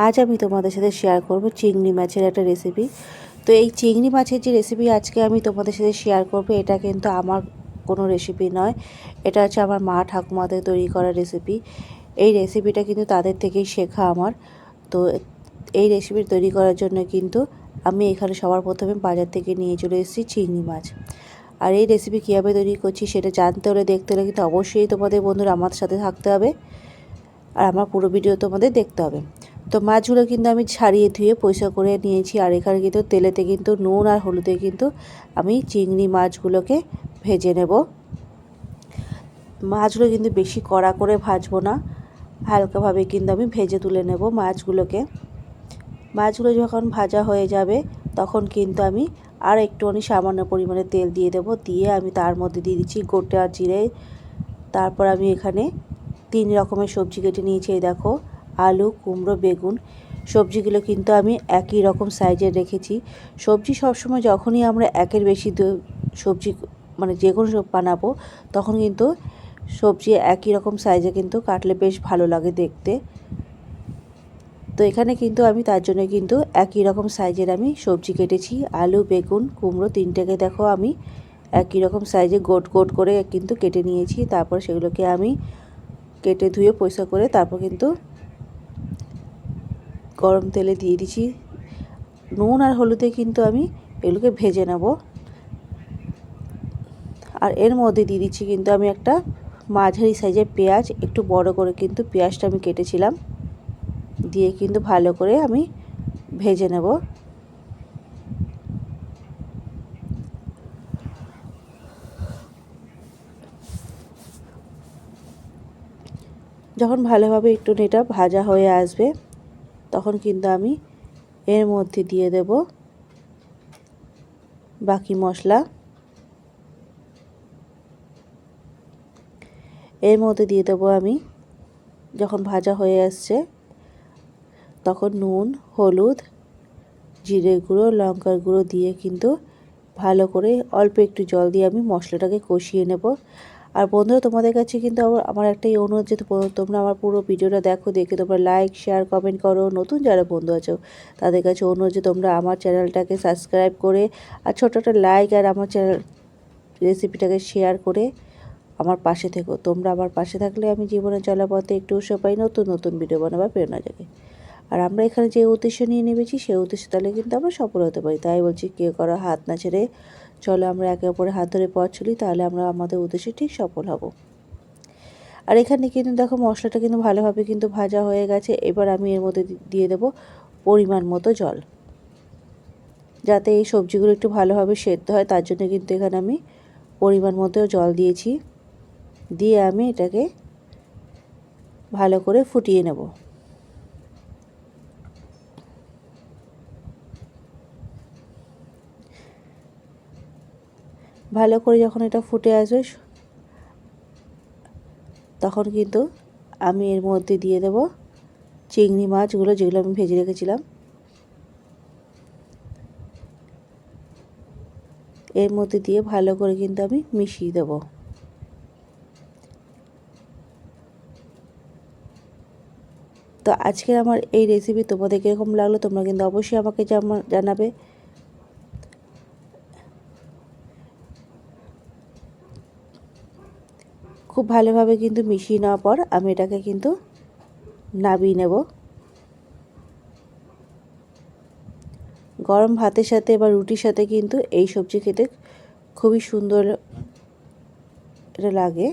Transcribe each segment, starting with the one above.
আজ আমি তোমাদের সাথে শেয়ার করব চিংড়ি মাছের একটা রেসিপি। তো এই চিংড়ি মাছের যে রেসিপি আজকে আমি তোমাদের সাথে শেয়ার করব, এটা কিন্তু আমার কোনো রেসিপি নয়, এটা হচ্ছে আমার মা ঠাকুমাদের তৈরি করা রেসিপি। এই রেসিপিটা কিন্তু তাদের থেকেই শেখা আমার। তো এই রেসিপি তৈরি করার জন্য কিন্তু আমি এখানে সবার প্রথমে বাজার থেকে নিয়ে চলে এসেছি চিংড়ি মাছ। আর এই রেসিপি কীভাবে তৈরি করছি সেটা জানতে হলে দেখতে হলে কিন্তু অবশ্যই তোমাদের বন্ধুরা আমার সাথে থাকতে হবে, আর আমার পুরো ভিডিও তোমাদের দেখতে হবে। তো মাছগুলো কিন্তু আমি ছাড়িয়ে ধুয়ে পরিষ্কার করে নিয়েছি। আর এখানে কিন্তু তেলেতে কিন্তু নুন আর হলুদে কিন্তু আমি চিংড়ি মাছগুলোকে ভেজে নেব। মাছগুলো কিন্তু বেশি কড়া করে ভাজবো না, হালকাভাবে কিন্তু আমি ভেজে তুলে নেব মাছগুলোকে। মাছগুলো যখন ভাজা হয়ে যাবে তখন কিন্তু আমি আর একটুখানি সামান্য পরিমাণে তেল দিয়ে দেব। দিয়ে আমি তার মধ্যে দিয়ে দিচ্ছি গোটা জিরে। তারপর আমি এখানে 3 রকমের সবজি কেটে নিয়েছি। এই দেখো, আলু, কুমড়ো, বেগুন। সবজিগুলো কিন্তু আমি একই রকম সাইজের রেখেছি। সবজি সবসময় যখনই আমরা একের বেশি সবজি মানে যে কোনো সব বানাবো তখন কিন্তু সবজি একই রকম সাইজে কিন্তু কাটলে বেশ ভালো লাগে দেখতে। তো এখানে কিন্তু আমি তার জন্য কিন্তু একই রকম সাইজের আমি সবজি কেটেছি। আলু, বেগুন, কুমড়ো তিনটেকে দেখো আমি একই রকম সাইজে গোট গোট করে কিন্তু কেটে নিয়েছি। তারপর সেগুলোকে আমি কেটে ধুয়ে পরিষ্কার করে তারপর কিন্তু গরম তেলে দিয়ে দিচ্ছি। নুন আর হলুদে কিন্তু আমি এগুলোকে ভেজে নেব। আর এর মধ্যে দিয়ে দিচ্ছি কিন্তু আমি একটা মাঝারি সাইজের পেঁয়াজ, একটু বড় করে কিন্তু পেঁয়াজটা আমি কেটেছিলাম, দিয়ে কিন্তু ভালো করে আমি ভেজে নেব। যখন ভালোভাবে একটু এটা ভাজা হয়ে আসবে তখন কিন্তু আমি এর মধ্যে দিয়ে দেব বাকি মশলা। এর মধ্যে দিয়ে দেবো আমি, যখন ভাজা হয়ে আসছে তখন নুন, হলুদ, জিরে গুঁড়ো, লঙ্কার গুঁড়ো দিয়ে কিন্তু ভালো করে অল্প একটু জল দিয়ে আমি মশলাটাকে কষিয়ে নেব। আর বন্ধুরা, তোমাদের কাছে কিন্তু আমার একটাই অনুরোধ যে তোমরা আমার পুরো ভিডিওটা দেখো, দেখে তোমরা লাইক, শেয়ার, কমেন্ট করো। নতুন যারা বন্ধু আছো তাদের কাছে অনুরোধ যে তোমরা আমার চ্যানেলটাকে সাবস্ক্রাইব করে আর ছোটো একটা লাইক আর আমার চ্যানেল রেসিপিটাকে শেয়ার করে আমার পাশে থেকো। তোমরা আমার পাশে থাকলে আমি জীবনে চলার পথে একটু উৎসাহ পাই, নতুন নতুন ভিডিও বানাবার প্রেরণা জাগে। আর আমরা এখানে যে উদ্দেশ্য নিয়ে নেমেছি সেই উদ্দেশ্যে তাহলে কিন্তু আমরা সফল হতে পারি। তাই বলছি, কেউ করা হাত না ছেড়ে চলো আমরা একে অপরের হাত ধরে পথ চলি, তাহলে আমরা আমাদের উদ্দেশ্যে ঠিক সফল হব। আর এখানে কিন্তু দেখো মশলাটা কিন্তু ভালোভাবে কিন্তু ভাজা হয়ে গেছে। এবার আমি এর মধ্যে দিয়ে দেব পরিমাণ মতো জল, যাতে এই সবজিগুলো একটু ভালোভাবে সেদ্ধ হয়। তার জন্য কিন্তু এখানে আমি পরিমাণ মতো জল দিয়েছি। দিয়ে আমি এটাকে ভালো করে ফুটিয়ে নেব। ভালো করে যখন এটা ফুটে আসবে তখন কিন্তু আমি এর মধ্যে দিয়ে দেব চিংড়ি মাছগুলো, যেগুলো আমি ভেজে রেখেছিলাম। এর মধ্যে দিয়ে ভালো করে কিন্তু আমি মিশিয়ে দেব। তো আজকের আমার এই রেসিপি তোমাদের কীরকম লাগলো তোমরা কিন্তু অবশ্যই আমাকে জানাবে। খুব ভালোভাবে কিন্তু মিশিয়ে নেওয়ার পর আমি এটাকে কিন্তু নামিয়ে নেব। গরম ভাতের সাথে বা রুটির সাথে কিন্তু এই সবজি খেতে খুবই সুন্দর এটা লাগে।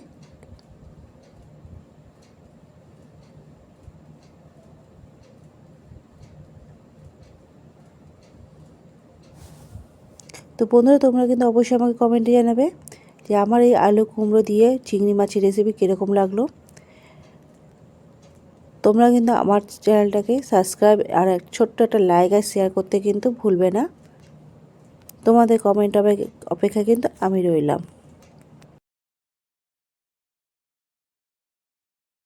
তো বন্ধুরা, তোমরা কিন্তু অবশ্যই আমাকে কমেন্টে জানাবে যে আমার এই আলু কুমড়ো দিয়ে চিংড়ি মাছের রেসিপি কীরকম লাগলো। তোমরা কিন্তু আমার চ্যানেলটাকে সাবস্ক্রাইব আর ছোট্ট একটা লাইক আর শেয়ার করতে কিন্তু ভুলবে না। তোমাদের কমেন্ট অপেক্ষা কিন্তু আমি রইলাম।